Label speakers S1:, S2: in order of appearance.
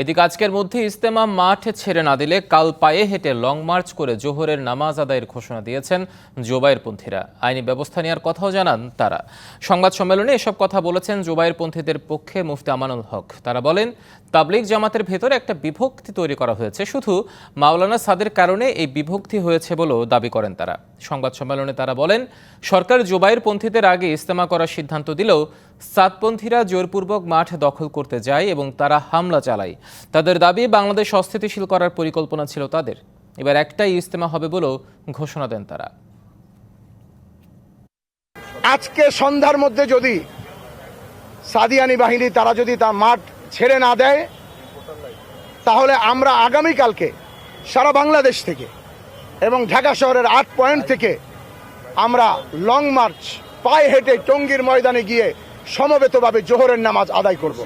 S1: এদিকে আজকের মধ্যে ইজতেমা মাঠ ছেড়ে না দিলে কাল পায়ে হেঁটে লং মার্চ করে জোহরের নামাজ আদায়ের ঘোষণা দিয়েছেন জোবায়েরপন্থীরা। আইনি ব্যবস্থা নেওয়ার কথাও জানান তারা। সংবাদ সম্মেলনে এসব কথা বলেছেন জোবায়েরপন্থীদের পক্ষে মুফতি আমানুল হক। তারা বলেন, তাবলিগ জামাতের ভেতরে একটা বিভক্তি তৈরি করা হয়েছে, শুধু মাওলানা সাদের কারণে এই বিভক্তি হয়েছে বলেও দাবি করেন তারা। সংবাদ সম্মেলনে তারা বলেন, সরকার জোবায়েরপন্থীদের আগে ইজতেমা করার সিদ্ধান্ত দিলেও সাদপন্থীরা জোরপূর্বক মাঠ দখল করতে যায় এবং তারা হামলা চালায়। তাদের দাবি, বাংলাদেশ অস্থিতিশীল করার পরিকল্পনা ছিল তাদের। এবার একটাই ইজতেমা হবে বলেও ঘোষণা দেন তারা।
S2: আজকে সন্ধ্যার মধ্যে যদি সাদিয়ানি বাহিনী তারা যদি তার মাঠ ছেড়ে না দেয়, তাহলে আমরা আগামীকালকে সারা বাংলাদেশ থেকে এবং ঢাকা শহরের 8 পয়েন্ট থেকে আমরা লং মার্চ পায়ে হেঁটে টঙ্গীর ময়দানে গিয়ে সমবেতভাবে জোহরের নামাজ আদায় করব।